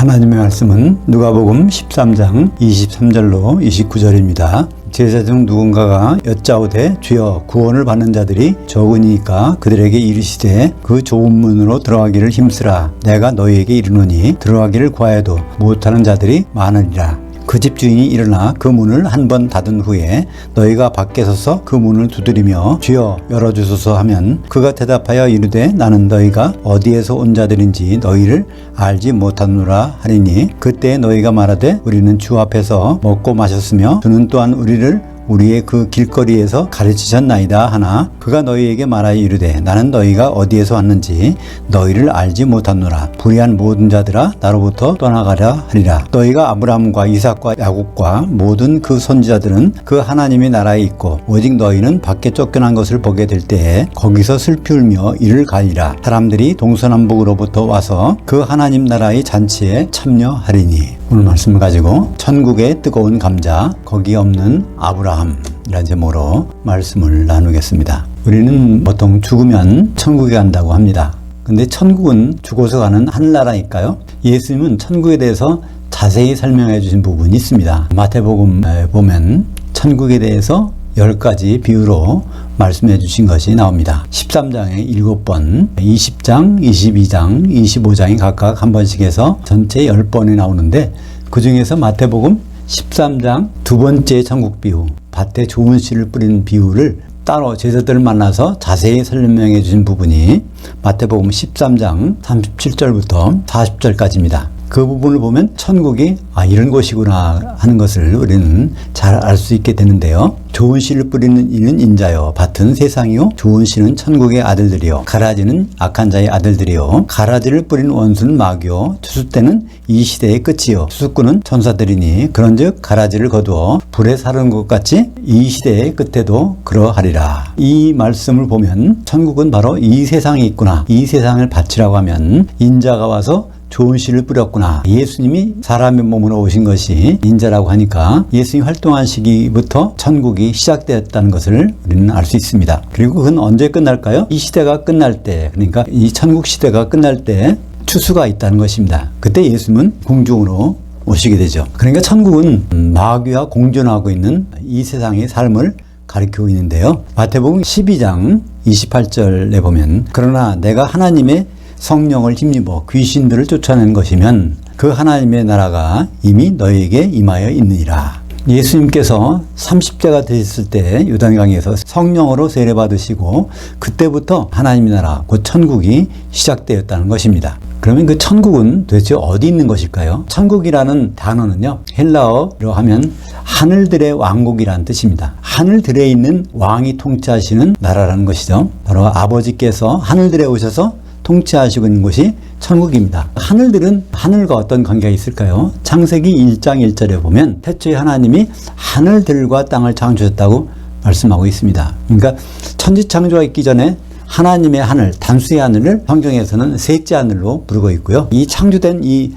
하나님의 말씀은 누가복음 13장 23절로 29절입니다. 제자 중 누군가가 여짜오되 주여 구원을 받는 자들이 적으니까 그들에게 이르시되 그 좁은 문으로 들어가기를 힘쓰라. 내가 너희에게 이르노니 들어가기를 구하여도 못하는 자들이 많으리라. 그 집주인이 일어나 그 문을 한 번 닫은 후에 너희가 밖에 서서 그 문을 두드리며 주여 열어주소서 하면 그가 대답하여 이르되 나는 너희가 어디에서 온 자들인지 너희를 알지 못하노라 하리니 그때 너희가 말하되 우리는 주 앞에서 먹고 마셨으며 주는 또한 우리를 우리의 그 길거리에서 가르치셨나이다 하나 그가 너희에게 말하여 이르되 나는 너희가 어디에서 왔는지 너희를 알지 못하노라. 불의한 모든 자들아 나로부터 떠나가라 하리라. 너희가 아브라함과 이삭과 야곱과 모든 그 선지자들은 그 하나님의 나라에 있고 오직 너희는 밖에 쫓겨난 것을 보게 될 때에 거기서 슬피 울며 이를 가리라. 사람들이 동서남북으로부터 와서 그 하나님 나라의 잔치에 참여하리니. 오늘 말씀을 가지고 천국의 뜨거운 감자 거기 없는 아브라함 이란 제목으로 말씀을 나누겠습니다. 우리는 보통 죽으면 천국에 간다고 합니다. 근데 천국은 죽어서 가는 하늘나라일까요? 예수님은 천국에 대해서 자세히 설명해 주신 부분이 있습니다. 마태복음에 보면 천국에 대해서 10가지 비유로 말씀해 주신 것이 나옵니다. 13장에 7번, 20장, 22장, 25장이 각각 한 번씩 해서 전체 10번이 나오는데 그 중에서 마태복음 13장 두 번째 천국 비유, 밭에 좋은 씨를 뿌리는 비유를 따로 제자들을 만나서 자세히 설명해 주신 부분이 마태복음 13장 37절부터 40절까지입니다. 그 부분을 보면 천국이 이런 곳이구나 하는 것을 우리는 잘 알 수 있게 되는데요. 좋은 씨를 뿌리는 이는 인자요 밭은 세상이요 좋은 씨는 천국의 아들들이요 가라지는 악한 자의 아들들이요 가라지를 뿌리는 원수는 마귀요 추수 때는 이 시대의 끝이요 추수꾼은 천사들이니 그런즉 가라지를 거두어 불에 사르는 것 같이 이 시대의 끝에도 그러하리라. 이 말씀을 보면 천국은 바로 이 세상에 있구나. 이 세상을 밭이라고 하면 인자가 와서 좋은 씨를 뿌렸구나. 예수님이 사람의 몸으로 오신 것이 인자라고 하니까 예수님이 활동한 시기부터 천국이 시작되었다는 것을 우리는 알 수 있습니다. 그리고 그건 언제 끝날까요? 이 시대가 끝날 때, 그러니까 이 천국 시대가 끝날 때 추수가 있다는 것입니다. 그때 예수님은 궁중으로 오시게 되죠. 그러니까 천국은 마귀와 공존하고 있는 이 세상의 삶을 가리키고 있는데요. 마태복음 12장 28절에 보면 그러나 내가 하나님의 성령을 힘입어 귀신들을 쫓아낸 것이면 그 하나님의 나라가 이미 너희에게 임하여 있느니라. 예수님께서 30세가 되셨을 때 요단강에서 성령으로 세례받으시고 그때부터 하나님의 나라 곧 천국이 시작되었다는 것입니다. 그러면 그 천국은 도대체 어디 있는 것일까요? 천국이라는 단어는요 헬라어로 하면 하늘들의 왕국이라는 뜻입니다. 하늘들에 있는 왕이 통치하시는 나라라는 것이죠. 바로 아버지께서 하늘들에 오셔서 통치하시고 있는 곳이 천국입니다. 하늘들은 하늘과 어떤 관계가 있을까요? 창세기 1장 1절에 보면 태초에 하나님이 하늘들과 땅을 창조했다고 말씀하고 있습니다. 그러니까 천지창조가 있기 전에 하나님의 하늘, 단수의 하늘을 성경에서는 셋째 하늘로 부르고 있고요. 이 창조된 이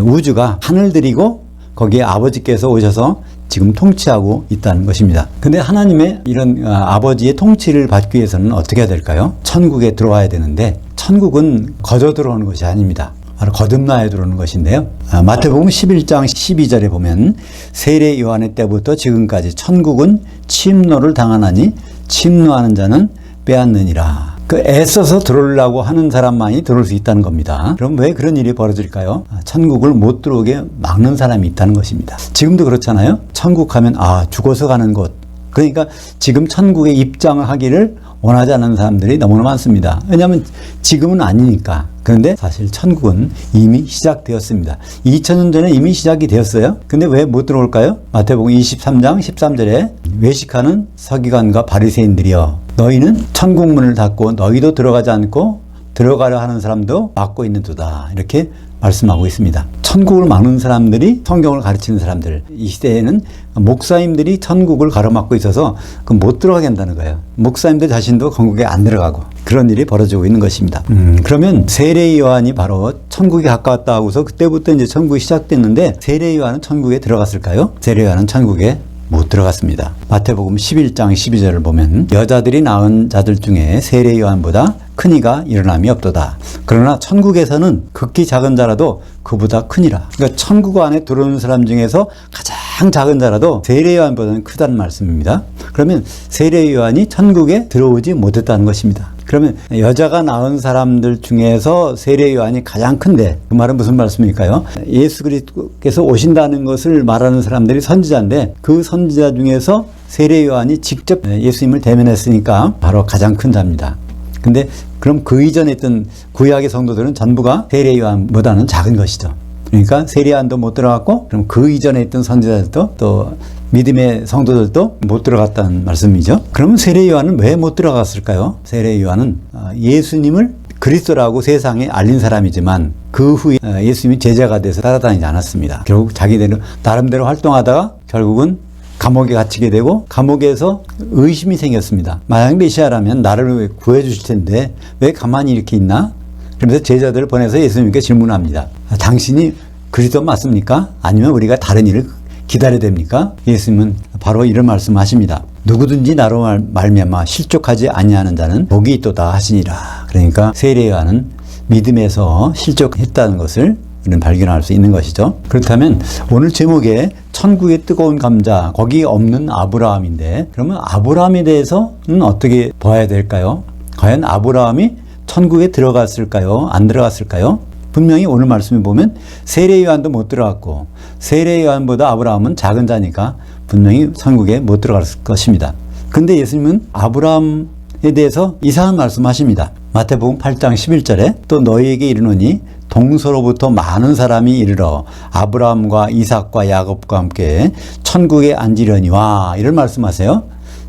우주가 하늘들이고 거기에 아버지께서 오셔서 지금 통치하고 있다는 것입니다. 근데 하나님의 이런 아버지의 통치를 받기 위해서는 어떻게 해야 될까요? 천국에 들어와야 되는데 천국은 거저 들어오는 것이 아닙니다. 바로 거듭나야 들어오는 것인데요. 마태복음 11장 12절에 보면 세례 요한의 때부터 지금까지 천국은 침노를 당하나니 침노하는 자는 빼앗느니라. 그 애써서 들어오려고 하는 사람만이 들어올 수 있다는 겁니다. 그럼 왜 그런 일이 벌어질까요? 천국을 못 들어오게 막는 사람이 있다는 것입니다. 지금도 그렇잖아요. 천국 하면 죽어서 가는 곳. 그러니까 지금 천국에 입장을 하기를 원하지 않는 사람들이 너무나 많습니다. 왜냐하면 지금은 아니니까. 그런데 사실 천국은 이미 시작되었습니다. 2000년 전에 이미 시작이 되었어요. 근데 왜 못 들어올까요? 마태복음 23장 13절에 외식하는 서기관과 바리새인들이여 너희는 천국문을 닫고 너희도 들어가지 않고 들어가려 하는 사람도 막고 있는도다. 이렇게 말씀하고 있습니다. 천국을 막는 사람들이 성경을 가르치는 사람들. 이 시대에는 목사님들이 천국을 가로막고 있어서 못 들어가게 한다는 거예요. 목사님들 자신도 천국에 안 들어가고 그런 일이 벌어지고 있는 것입니다. 그러면 세례 요한이 바로 천국에 가까웠다 하고서 그때부터 이제 천국이 시작됐는데 세례 요한은 천국에 들어갔을까요? 세례 요한은 천국에 못 들어갔습니다. 마태복음 11장 12절을 보면 여자들이 낳은 자들 중에 세례 요한보다 큰 이가 일어남이 없도다. 그러나 천국에서는 극히 작은 자라도 그보다 크니라. 그러니까 천국 안에 들어오는 사람 중에서 가장 작은 자라도 세례 요한보다는 크다는 말씀입니다. 그러면 세례 요한이 천국에 들어오지 못했다는 것입니다. 그러면 여자가 낳은 사람들 중에서 세례 요한이 가장 큰데, 그 말은 무슨 말씀일까요? 예수 그리스도께서 오신다는 것을 말하는 사람들이 선지자인데, 그 선지자 중에서 세례 요한이 직접 예수님을 대면했으니까 바로 가장 큰 자입니다. 근데 그럼 그 이전에 있던 구약의 성도들은 전부가 세례 요한보다는 작은 것이죠. 그러니까 세례 요한도 못 들어갔고, 그럼 그 이전에 있던 선지자들도 또 믿음의 성도들도 못 들어갔다는 말씀이죠. 그러면 세례 요한은 왜 못 들어갔을까요? 세례 요한은 예수님을 그리스도라고 세상에 알린 사람이지만 그 후에 예수님이 제자가 돼서 따라다니지 않았습니다. 결국 자기대로 나름대로 활동하다가 결국은 감옥에 갇히게 되고, 감옥에서 의심이 생겼습니다. 만약 메시아라면 나를 구해 주실 텐데 왜 가만히 이렇게 있나? 그러면서 제자들을 보내서 예수님께 질문합니다. 당신이 그리스도 맞습니까? 아니면 우리가 다른 일을 기다려야 됩니까? 예수님은 바로 이런 말씀하십니다. 누구든지 나로 말미암아 실족하지 아니하는 자는 복이 있도다 하시니라. 그러니까 세례 요한은 믿음에서 실족했다는 것을 우리는 발견할 수 있는 것이죠. 그렇다면 오늘 제목에 천국의 뜨거운 감자, 거기 없는 아브라함인데, 그러면 아브라함에 대해서는 어떻게 봐야 될까요? 과연 아브라함이 천국에 들어갔을까요? 안 들어갔을까요? 분명히 오늘 말씀에 보면 세례 요한도 못 들어갔고, 세례 요한보다 아브라함은 작은 자니까 분명히 천국에 못 들어갔을 것입니다. 근데 예수님은 아브라함에 대해서 이상한 말씀하십니다. 마태복음 8장 11절에 또 너희에게 이르노니 동서로부터 많은 사람이 이르러 아브라함과 이삭과 야곱과 함께 천국에 앉으려니와, 이런 말씀하세요.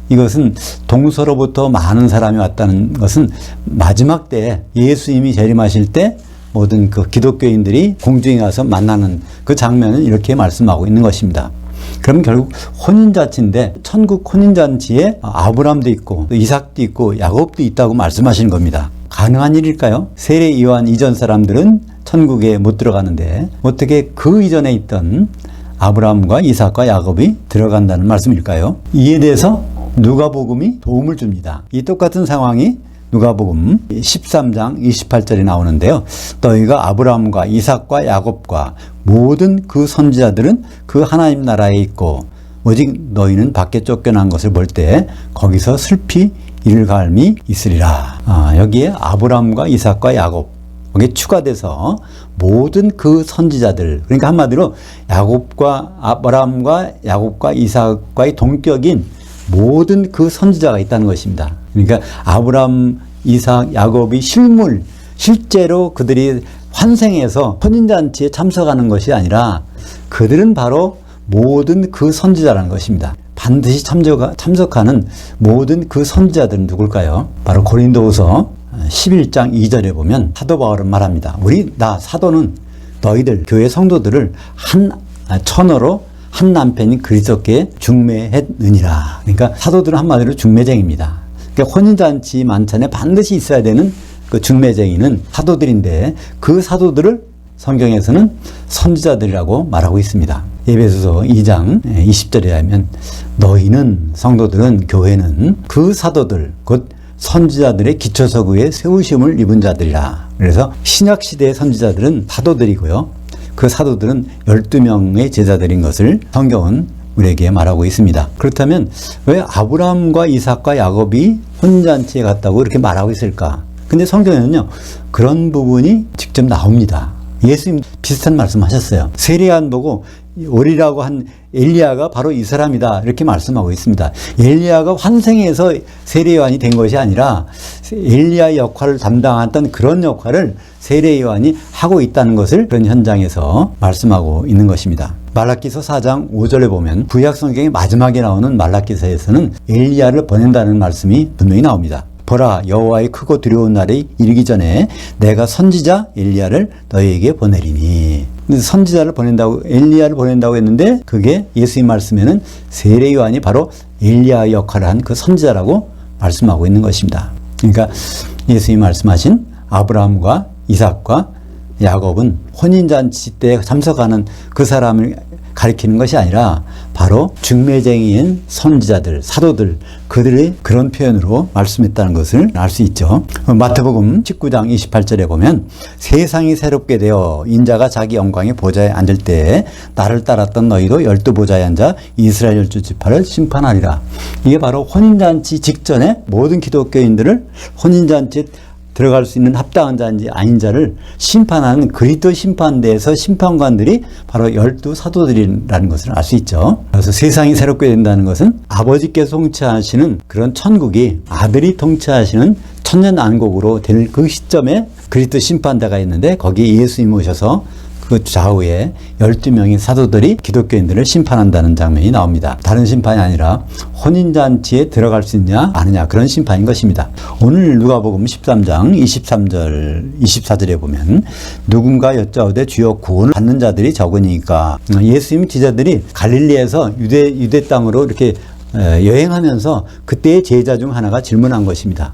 이것은 동서로부터 많은 사람이 왔다는 것은 마지막 때 예수님이 재림하실 때 모든 그 기독교인들이 공중에 가서 만나는 그 장면을 이렇게 말씀하고 있는 것입니다. 그럼 결국 혼인잔치인데, 천국 혼인잔치에 아브라함도 있고 이삭도 있고 야곱도 있다고 말씀하시는 겁니다. 가능한 일일까요? 세례 요한 이전 사람들은 천국에 못 들어가는데 어떻게 그 이전에 있던 아브라함과 이삭과 야곱이 들어간다는 말씀일까요? 이에 대해서 누가복음이 도움을 줍니다. 이 똑같은 상황이 누가복음 13장 28절에 나오는데요. 너희가 아브라함과 이삭과 야곱과 모든 그 선지자들은 그 하나님 나라에 있고 오직 너희는 밖에 쫓겨난 것을 볼 때 거기서 슬피 이를 갈미 있으리라. 여기에 아브라함과 이삭과 야곱, 거기에 추가돼서 모든 그 선지자들, 그러니까 한마디로 야곱과 아브라함과 야곱과 이삭과의 동격인 모든 그 선지자가 있다는 것입니다. 그러니까 아브라함, 이삭, 야곱이 실제로 그들이 환생해서 혼인잔치에 참석하는 것이 아니라 그들은 바로 모든 그 선지자라는 것입니다. 반드시 참석하는 모든 그 선지자들은 누굴까요? 바로 고린도후서 11장 2절에 보면 사도 바울은 말합니다. 나 사도는 너희들 교회 성도들을 한 천어로 한 남편인 그리스도께 중매했느니라. 그러니까 사도들은 한마디로 중매쟁입니다. 그러니까 혼인잔치 만찬에 반드시 있어야 되는 그 중매쟁이는 사도들인데, 그 사도들을 성경에서는 선지자들이라고 말하고 있습니다. 에베소서 2장 20절에 하면 너희는 성도들은, 교회는 그 사도들 곧 선지자들의 기초서구에 세우심을 입은 자들이라. 그래서 신약시대의 선지자들은 사도들이고요, 그 사도들은 12명의 제자들인 것을 성경은 우리에게 말하고 있습니다. 그렇다면 왜 아브라함과 이삭과 야곱이 혼인잔치에 갔다고 이렇게 말하고 있을까? 근데 성경에는요, 그런 부분이 직접 나옵니다. 예수님 비슷한 말씀 하셨어요. 세례 요한 보고 오리라고 한 엘리야가 바로 이 사람이다, 이렇게 말씀하고 있습니다. 엘리야가 환생해서 세례 요한이 된 것이 아니라 엘리야의 역할을 담당했던 그런 역할을 세례 요한이 하고 있다는 것을 그런 현장에서 말씀하고 있는 것입니다. 말라기서 4장 5절에 보면 구약 성경의 마지막에 나오는 말라기서에서는 엘리야를 보낸다는 말씀이 분명히 나옵니다. 보라, 여호와의 크고 두려운 날이 이르기 전에 내가 선지자 엘리야를 너희에게 보내리니. 선지자를 보낸다고, 엘리야를 보낸다고 했는데 그게 예수님 말씀에는 세례 요한이 바로 엘리야의 역할을 한 그 선지자라고 말씀하고 있는 것입니다. 그러니까 예수님 말씀하신 아브라함과 이삭과 야곱은 혼인잔치 때 참석하는 그 사람을 가리키는 것이 아니라 바로 중매쟁이인 선지자들, 사도들, 그들의 그런 표현으로 말씀했다는 것을 알 수 있죠. 마태복음 19장 28절에 보면 세상이 새롭게 되어 인자가 자기 영광의 보좌에 앉을 때에 나를 따랐던 너희도 12보좌에 앉아 이스라엘 12지파를 심판하리라. 이게 바로 혼인잔치 직전에 모든 기독교인들을 혼인잔치에 들어갈 수 있는 합당한 자인지 아닌 자를 심판하는 그리스도 심판대에서 심판관들이 바로 12사도들이라는 것을 알 수 있죠. 그래서 세상이 새롭게 된다는 것은 아버지께서 통치하시는 그런 천국이 아들이 통치하시는 천년왕국으로 될 그 시점에 그리스도 심판대가 있는데 거기에 예수님이 오셔서 그 좌우에 12명의 사도들이 기독교인들을 심판한다는 장면이 나옵니다. 다른 심판이 아니라 혼인잔치에 들어갈 수 있냐 아느냐 그런 심판인 것입니다. 오늘 누가복음 13장 23절 24절에 보면 누군가 여짜오되 주여 구원을 받는 자들이 적으니까 예수님 제자들이 갈릴리에서 유대 땅으로 이렇게 여행하면서 그때의 제자 중 하나가 질문한 것입니다.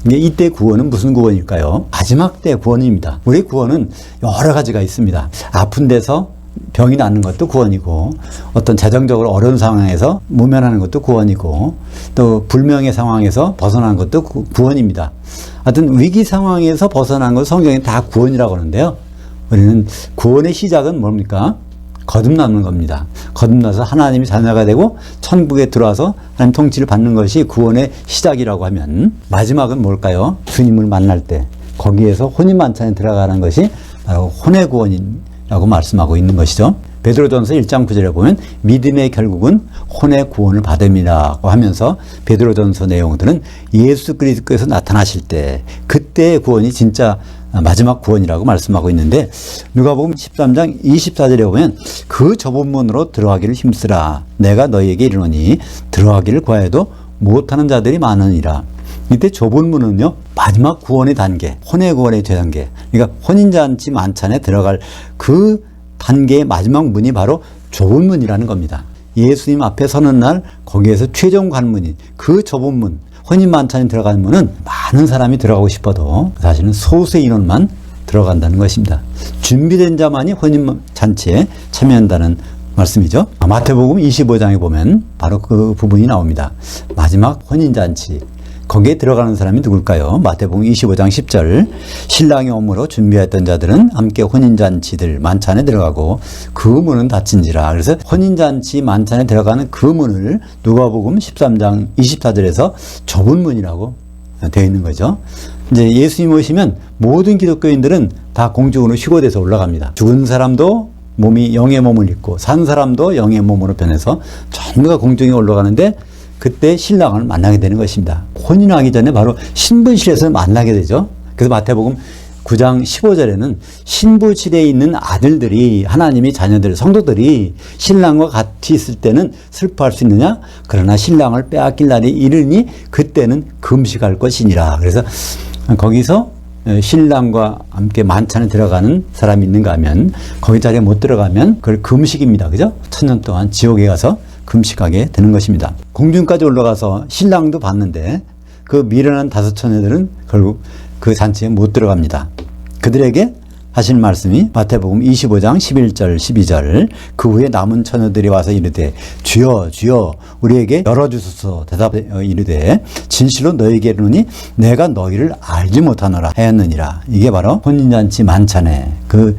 이때 구원은 무슨 구원일까요? 마지막 때 구원입니다. 우리 구원은 여러 가지가 있습니다. 아픈 데서 병이 낫는 것도 구원이고 어떤 재정적으로 어려운 상황에서 모면하는 것도 구원이고 또 불명의 상황에서 벗어나는 것도 구원입니다. 하여튼 위기 상황에서 벗어나는 것 성경에 다 구원이라고 하는데요. 우리는 구원의 시작은 뭡니까? 거듭나는 겁니다. 거듭나서 하나님이 자녀가 되고 천국에 들어와서 하나님 통치를 받는 것이 구원의 시작이라고 하면 마지막은 뭘까요? 주님을 만날 때 거기에서 혼인만찬에 들어가는 것이 바로 혼의 구원이라고 말씀하고 있는 것이죠. 베드로전서 1장 9절에 보면 믿음의 결국은 혼의 구원을 받음이라고 하면서 베드로전서 내용들은 예수 그리스도께서 나타나실 때 그때의 구원이 진짜 마지막 구원이라고 말씀하고 있는데 누가복음 13장 24절에 보면 그 좁은 문으로 들어가기를 힘쓰라. 내가 너희에게 이르노니 들어가기를 구하여도 못하는 자들이 많으니라. 이때 좁은 문은요 마지막 구원의 단계, 혼의 구원의 단계. 그러니까 혼인잔치 만찬에 들어갈 그 단계의 마지막 문이 바로 좁은 문이라는 겁니다. 예수님 앞에 서는 날 거기에서 최종 관문인 그 좁은 문, 혼인 만찬에 들어가는 문은 많은 사람이 들어가고 싶어도 사실은 소수의 인원만 들어간다는 것입니다. 준비된 자만이 혼인 잔치에 참여한다는 말씀이죠. 마태복음 25장에 보면 바로 그 부분이 나옵니다. 마지막 혼인 잔치. 거기에 들어가는 사람이 누굴까요? 마태복음 25장 10절 신랑이 오므로 준비했던 자들은 함께 혼인잔치들 만찬에 들어가고 그 문은 닫힌지라. 그래서 혼인잔치 만찬에 들어가는 그 문을 누가복음 13장 24절에서 좁은 문이라고 되어 있는 거죠. 이제 예수님 오시면 모든 기독교인들은 다 공중으로 휴거돼서 올라갑니다. 죽은 사람도 몸이 영의 몸을 입고 산 사람도 영의 몸으로 변해서 전부가 공중에 올라가는데 그때 신랑을 만나게 되는 것입니다. 혼인하기 전에 바로 신부실에서 만나게 되죠. 그래서 마태복음 9장 15절에는 신부실에 있는 아들들이 하나님의 자녀들, 성도들이 신랑과 같이 있을 때는 슬퍼할 수 있느냐? 그러나 신랑을 빼앗길 날이 이르니 그때는 금식할 것이니라. 그래서 거기서 신랑과 함께 만찬에 들어가는 사람이 있는가 하면 거기 자리에 못 들어가면 그걸 금식입니다. 그죠? 1000년 동안 지옥에 가서 금식하게 되는 것입니다. 공중까지 올라가서 신랑도 봤는데 그 미련한 5 처녀들은 결국 그 잔치에 못 들어갑니다. 그들에게 하신 말씀이 마태복음 25장 11절 12절 그 후에 남은 처녀들이 와서 이르되 주여 주여 우리에게 열어주소서 대답하여 이르되 진실로 너희에게 이르노니 내가 너희를 알지 못하노라 하였느니라. 이게 바로 혼인잔치 만찬에 그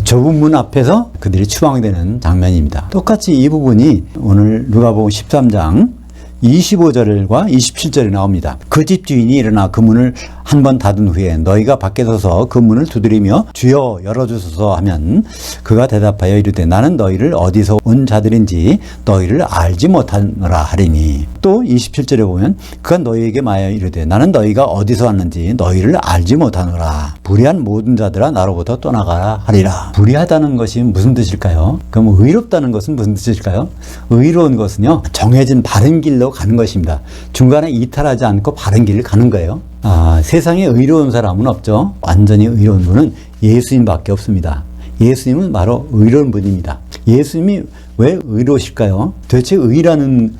좁은 문 앞에서 그들이 추방되는 장면입니다. 똑같이 이 부분이 오늘 누가복음 13장 25절과 27절에 나옵니다. 그 집 주인이 일어나 그 문을 한 번 닫은 후에 너희가 밖에 서서 그 문을 두드리며 주여 열어주소서 하면 그가 대답하여 이르되 나는 너희를 어디서 온 자들인지 너희를 알지 못하노라 하리니. 또 27절에 보면 그가 너희에게 말하여 이르되 나는 너희가 어디서 왔는지 너희를 알지 못하노라. 불의한 모든 자들아 나로부터 떠나가라 하리라. 불의하다는 것이 무슨 뜻일까요? 그럼 의롭다는 것은 무슨 뜻일까요? 의로운 것은요 정해진 바른 길로 가는 것입니다. 중간에 이탈하지 않고 바른 길을 가는 거예요. 세상에 의로운 사람은 없죠. 완전히 의로운 분은 예수님밖에 없습니다. 예수님은 바로 의로운 분입니다. 예수님이 왜 의로우실까요? 도대체 의라는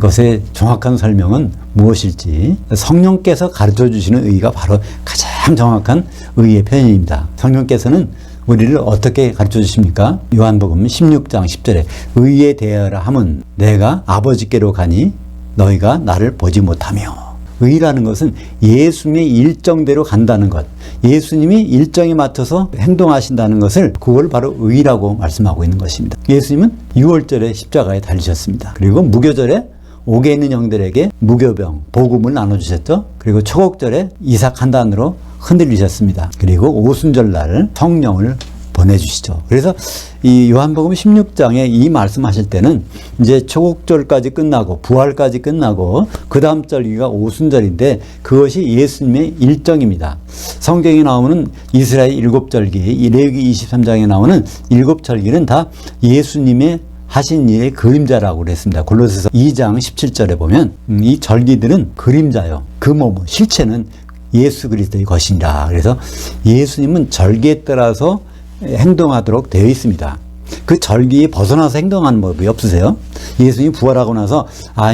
것의 정확한 설명은 무엇일지 성령께서 가르쳐 주시는 의가 바로 가장 정확한 의의 표현입니다. 성령께서는 우리를 어떻게 가르쳐 주십니까? 요한복음 16장 10절에 의에 대하라 함은 내가 아버지께로 가니 너희가 나를 보지 못하며. 의라는 것은 예수님의 일정대로 간다는 것, 예수님이 일정에 맞춰서 행동하신다는 것을, 그걸 바로 의라고 말씀하고 있는 것입니다. 예수님은 6월절에 십자가에 달리셨습니다. 그리고 무교절에 옥에 있는 영들에게 무교병, 복음을 나눠주셨죠. 그리고 초곡절에 이삭 한 단으로 흔들리셨습니다. 그리고 오순절날 성령을 보내주시죠. 그래서 이 요한복음 16장에 이 말씀하실 때는 이제 초곡절까지 끝나고 부활까지 끝나고 그 다음 절기가 오순절인데 그것이 예수님의 일정입니다. 성경에 나오는 이스라엘 7절기, 레위기 23장에 나오는 7절기는 다 예수님의 하신 일의 그림자라고 그랬습니다. 골로새서 2장 17절에 보면 이 절기들은 그림자요. 그 몸은 실체는 예수 그리스도의 것이니라. 그래서 예수님은 절기에 따라서 행동하도록 되어 있습니다. 그 절기에 벗어나서 행동하는 법이 없으세요? 예수님이 부활하고 나서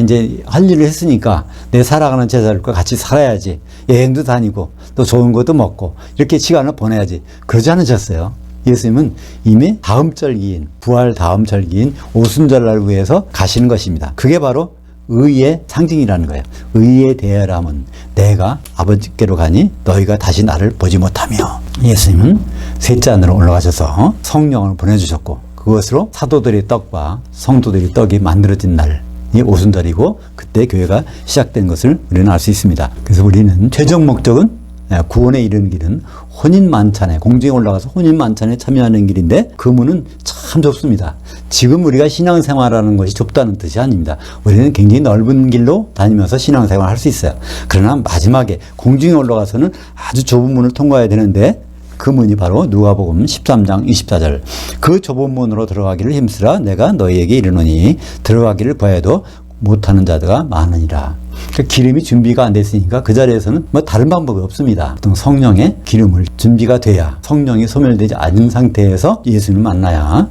이제 할 일을 했으니까 내 살아가는 제자들과 같이 살아야지, 여행도 다니고 또 좋은 것도 먹고 이렇게 시간을 보내야지, 그러지 않으셨어요. 예수님은 이미 다음 절기인, 부활 다음 절기인 오순절날 위해서 가시는 것입니다. 그게 바로 의의 상징이라는 거예요. 의에 대하라면 내가 아버지께로 가니 너희가 다시 나를 보지 못하며. 예수님은 셋째 하늘로 올라가셔서 성령을 보내주셨고 그것으로 사도들의 떡과 성도들의 떡이 만들어진 날이 오순절이고 그때 교회가 시작된 것을 우리는 알 수 있습니다. 그래서 우리는 최종 목적은 구원에 이르는 길은 혼인만찬에, 공중에 올라가서 혼인만찬에 참여하는 길인데 그 문은 참 좁습니다. 지금 우리가 신앙생활하는 것이 좁다는 뜻이 아닙니다. 우리는 굉장히 넓은 길로 다니면서 신앙생활을 할 수 있어요. 그러나 마지막에 공중에 올라가서는 아주 좁은 문을 통과해야 되는데 그 문이 바로 누가복음 13장 24절 그 좁은 문으로 들어가기를 힘쓰라 내가 너희에게 이르노니 들어가기를 구하여도 못하는 자들가 많으니라. 기름이 준비가 안 됐으니까 그 자리에서는 다른 방법이 없습니다. 성령의 기름을 준비가 돼야, 성령이 소멸되지 않은 상태에서 예수님을 만나야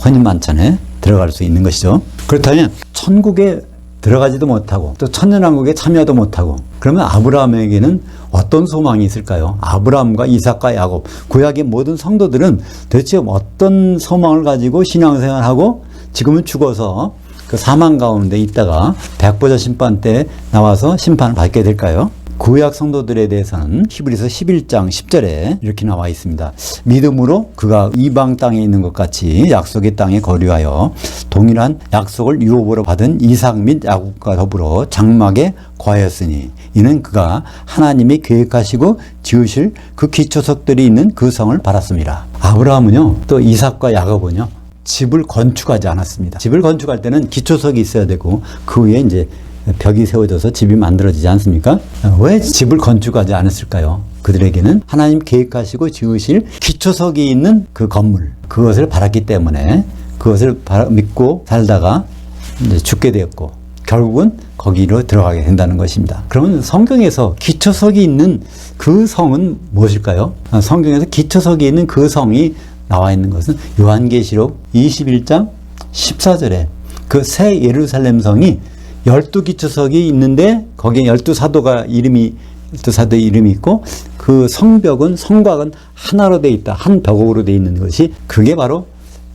혼인만찬에 들어갈 수 있는 것이죠. 그렇다면 천국에 들어가지도 못하고 또 천년왕국에 참여도 못하고 그러면 아브라함에게는 어떤 소망이 있을까요? 아브라함과 이삭과 야곱, 구약의 모든 성도들은 도대체 어떤 소망을 가지고 신앙생활하고 지금은 죽어서 그 사망 가운데 있다가 백보자 심판 때 나와서 심판을 받게 될까요? 구약 성도들에 대해서는 히브리서 11장 10절에 이렇게 나와 있습니다. 믿음으로 그가 이방 땅에 있는 것 같이 약속의 땅에 거류하여 동일한 약속을 유업으로 받은 이삭 및 야곱과 더불어 장막에 거하였으니 이는 그가 하나님이 계획하시고 지으실 그 기초석들이 있는 그 성을 바랐습니다. 아브라함은요, 또 이삭과 야곱은요, 집을 건축하지 않았습니다. 집을 건축할 때는 기초석이 있어야 되고 그 위에 이제 벽이 세워져서 집이 만들어지지 않습니까? 왜 집을 건축하지 않았을까요? 그들에게는 하나님 계획하시고 지으실 기초석이 있는 그 건물, 그것을 바랐기 때문에 그것을 믿고 살다가 이제 죽게 되었고 결국은 거기로 들어가게 된다는 것입니다. 그러면 성경에서 기초석이 있는 그 성은 무엇일까요? 성경에서 기초석이 있는 그 성이 나와 있는 것은 요한계시록 21장 14절에 그 새 예루살렘 성이 12기초석이 있는데 거기에 12사도의 이름이 있고 그 성벽은 성곽은 하나로 되어 있다. 한 벽으로 되어 있는 것이 그게 바로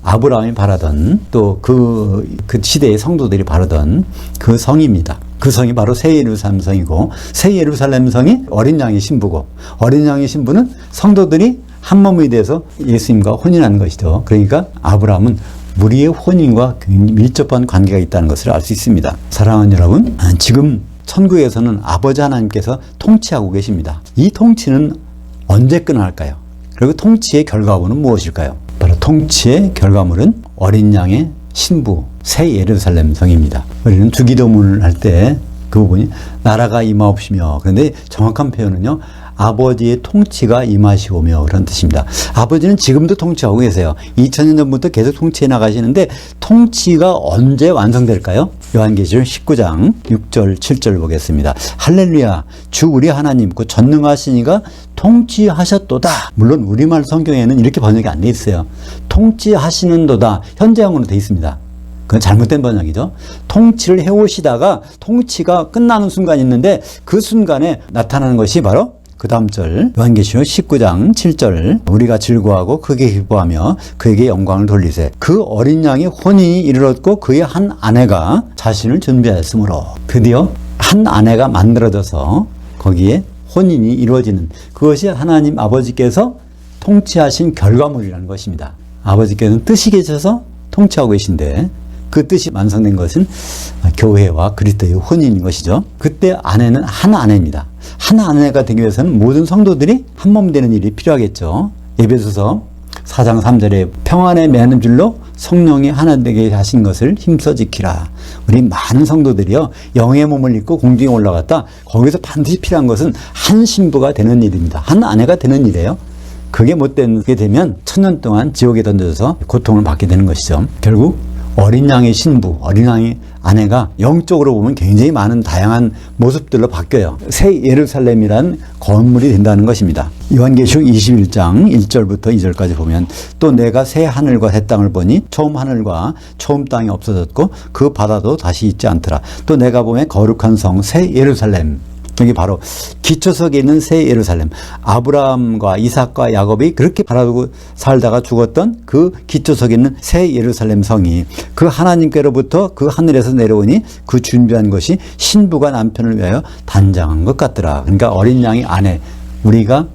아브라함이 바라던 또 그 시대의 성도들이 바라던 그 성입니다. 그 성이 바로 새 예루살렘 성이고 새 예루살렘 성이 어린 양의 신부고 어린 양의 신부는 성도들이 한 몸이 돼서 예수님과 혼인하는 것이죠. 그러니까 아브라함은 우리의 혼인과 밀접한 관계가 있다는 것을 알 수 있습니다. 사랑하는 여러분, 지금 천국에서는 아버지 하나님께서 통치하고 계십니다. 이 통치는 언제 끝날까요? 그리고 통치의 결과물은 무엇일까요? 바로 통치의 결과물은 어린 양의 신부, 새 예루살렘 성입니다. 우리는 주기도문을 할 때 그 부분이 나라가 임하옵시며, 그런데 정확한 표현은요, 아버지의 통치가 임하시오며 그런 뜻입니다. 아버지는 지금도 통치하고 계세요. 2000년 전부터 계속 통치해 나가시는데 통치가 언제 완성될까요? 요한계시록 19장 6절 7절 보겠습니다. 할렐루야, 주 우리 하나님 그 전능하신 이가 통치하셨도다. 물론 우리말 성경에는 이렇게 번역이 안 돼 있어요. 통치하시는도다 현재형으로 돼 있습니다. 그건 잘못된 번역이죠. 통치를 해오시다가 통치가 끝나는 순간이 있는데 그 순간에 나타나는 것이 바로 그 다음 절 요한계시록 19장 7절 우리가 즐거워하고 크게 기뻐하며 그에게 영광을 돌리세. 그 어린 양이 혼인이 이르렀고 그의 한 아내가 자신을 준비하였으므로 드디어 한 아내가 만들어져서 거기에 혼인이 이루어지는 그것이 하나님 아버지께서 통치하신 결과물이라는 것입니다. 아버지께서는 뜻이 계셔서 통치하고 계신데 그 뜻이 완성된 것은 교회와 그리스도의 혼인인 것이죠. 그때 아내는 한 아내입니다. 한 아내가 되기 위해서는 모든 성도들이 한 몸 되는 일이 필요하겠죠. 에베소서 4장 3절에 평안에 매는 줄로 성령이 하나 되게 하신 것을 힘써 지키라. 우리 많은 성도들이요 영의 몸을 입고 공중에 올라갔다. 거기서 반드시 필요한 것은 한 신부가 되는 일입니다. 한 아내가 되는 일이에요. 그게 못 되게 되면 천년 동안 지옥에 던져서 고통을 받게 되는 것이죠. 결국 어린 양의 신부, 어린 양의 아내가 영적으로 보면 굉장히 많은 다양한 모습들로 바뀌어요. 새 예루살렘이란 건물이 된다는 것입니다. 요한계시록 21장 1절부터 2절까지 보면 또 내가 새 하늘과 새 땅을 보니 처음 하늘과 처음 땅이 없어졌고 그 바다도 다시 있지 않더라. 또 내가 보면 거룩한 성 새 예루살렘, 여기 바로 기초석에 있는 새 예루살렘, 아브라함과 이삭과 야곱이 그렇게 바라보고 살다가 죽었던 그 기초석에 있는 새 예루살렘 성이 그 하나님께로부터 그 하늘에서 내려오니 그 준비한 것이 신부가 남편을 위하여 단장한 것 같더라. 그러니까 어린 양의 아내, 우리가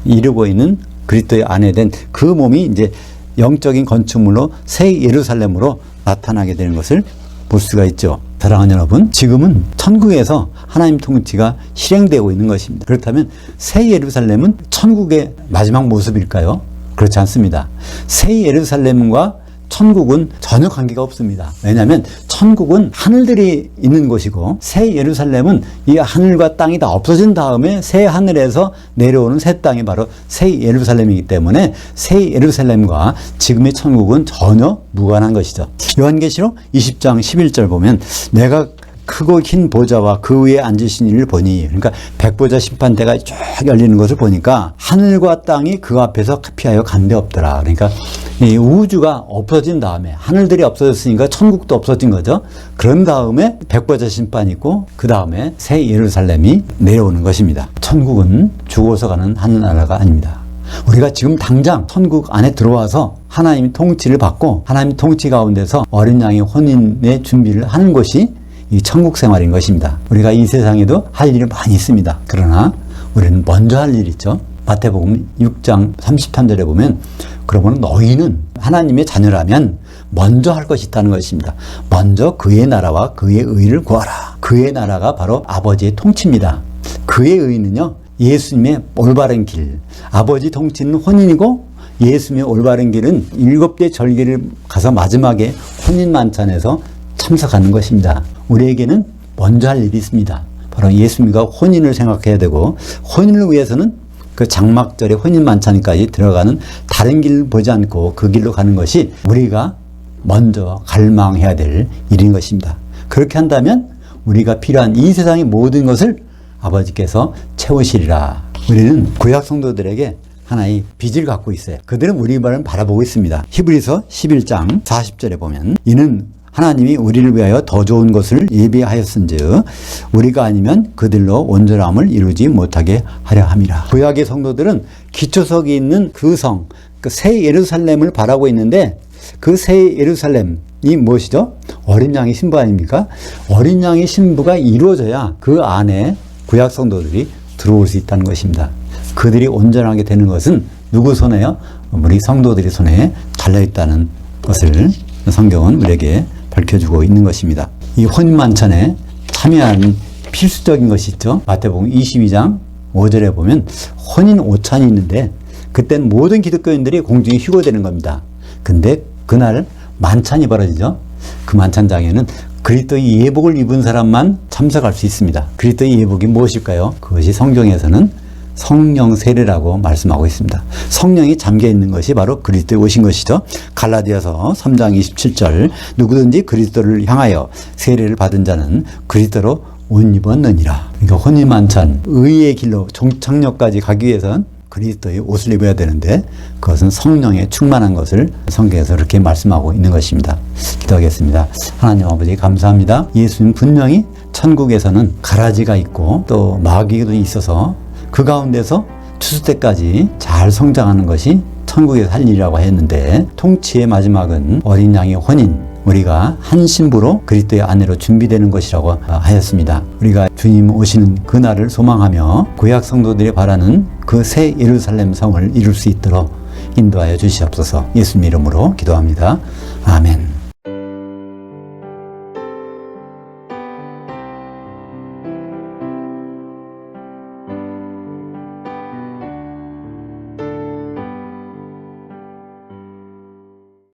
이루고 있는 그리스도의 아내 된 그 몸이 이제 영적인 건축물로 새 예루살렘으로 나타나게 되는 것을 볼 수가 있죠. 사랑하는 여러분, 지금은 천국에서 하나님 통치가 실행되고 있는 것입니다. 그렇다면 새 예루살렘은 천국의 마지막 모습일까요? 그렇지 않습니다. 새 예루살렘과 천국은 전혀 관계가 없습니다. 왜냐하면 천국은 하늘들이 있는 곳이고 새 예루살렘은 이 하늘과 땅이 다 없어진 다음에 새 하늘에서 내려오는 새 땅이 바로 새 예루살렘이기 때문에 새 예루살렘과 지금의 천국은 전혀 무관한 것이죠. 요한계시록 20장 11절 보면 내가 크고 흰 보좌와 그 위에 앉으신 이를 보니, 그러니까 백보자 심판대가 쭉 열리는 것을 보니까 하늘과 땅이 그 앞에서 피하여 간데 없더라. 그러니까 이 우주가 없어진 다음에 하늘들이 없어졌으니까 천국도 없어진 거죠. 그런 다음에 백보자 심판이 있고 그 다음에 새 예루살렘이 내려오는 것입니다. 천국은 죽어서 가는 하늘나라가 아닙니다. 우리가 지금 당장 천국 안에 들어와서 하나님의 통치를 받고 하나님의 통치 가운데서 어린 양의 혼인의 준비를 하는 것이 이 천국 생활인 것입니다. 우리가 이 세상에도 할 일이 많이 있습니다. 그러나 우리는 먼저 할 일이 있죠. 마태복음 6장 33절에 보면 그러면 너희는 하나님의 자녀라면 먼저 할 것이 있다는 것입니다. 먼저 그의 나라와 그의 의를 구하라. 그의 나라가 바로 아버지의 통치입니다. 그의 의는요, 예수님의 올바른 길. 아버지 통치는 혼인이고 예수님의 올바른 길은 7대 절기를 가서 마지막에 혼인 만찬에서 참석하는 것입니다. 우리에게는 먼저 할 일이 있습니다. 바로 예수님과 혼인을 생각해야 되고 혼인을 위해서는 그 장막절의 혼인 만찬까지 들어가는 다른 길을 보지 않고 그 길로 가는 것이 우리가 먼저 갈망해야 될 일인 것입니다. 그렇게 한다면 우리가 필요한 이 세상의 모든 것을 아버지께서 채우시리라. 우리는 구약 성도들에게 하나의 빚을 갖고 있어요. 그들은 우리 말을 바라보고 있습니다. 히브리서 11장 40절에 보면 이는 하나님이 우리를 위하여 더 좋은 것을 예비하였은즉 우리가 아니면 그들로 온전함을 이루지 못하게 하려 함이라. 구약의 성도들은 기초석이 있는 그 성, 그 새 예루살렘을 바라고 있는데 그 새 예루살렘이 무엇이죠? 어린 양의 신부 아닙니까? 어린 양의 신부가 이루어져야 그 안에 구약 성도들이 들어올 수 있다는 것입니다. 그들이 온전하게 되는 것은 누구 손에요? 우리 성도들의 손에 달려있다는 것을 성경은 우리에게 밝혀주고 있는 것입니다. 이 혼인만찬에 참여하는 필수적인 것이 있죠. 마태복음 22장 5절에 보면 혼인 오찬이 있는데 그때는 모든 기독교인들이 공중에 휴거되는 겁니다. 근데 그날 만찬이 벌어지죠. 그 만찬장에는 그리스도의 예복을 입은 사람만 참석할 수 있습니다. 그리스도의 예복이 무엇일까요? 그것이 성경에서는 성령 세례라고 말씀하고 있습니다. 성령이 잠겨 있는 것이 바로 그리스도에 오신 것이죠. 갈라디아서 3장 27절 누구든지 그리스도를 향하여 세례를 받은 자는 그리스도로 옷 입었느니라. 그러니까 혼인만찬 의의 길로 종착역까지 가기 위해서는 그리스도의 옷을 입어야 되는데 그것은 성령에 충만한 것을 성경에서 그렇게 말씀하고 있는 것입니다. 기도하겠습니다. 하나님 아버지 감사합니다. 예수님 분명히 천국에서는 가라지가 있고 또 마귀도 있어서 그 가운데서 추수 때까지 잘 성장하는 것이 천국에 살 일이라고 했는데, 통치의 마지막은 어린 양의 혼인, 우리가 한 신부로 그리스도의 아내로 준비되는 것이라고 하였습니다. 우리가 주님 오시는 그날을 소망하며 구약 성도들이 바라는 그 새 예루살렘 성을 이룰 수 있도록 인도하여 주시옵소서. 예수님 이름으로 기도합니다. 아멘.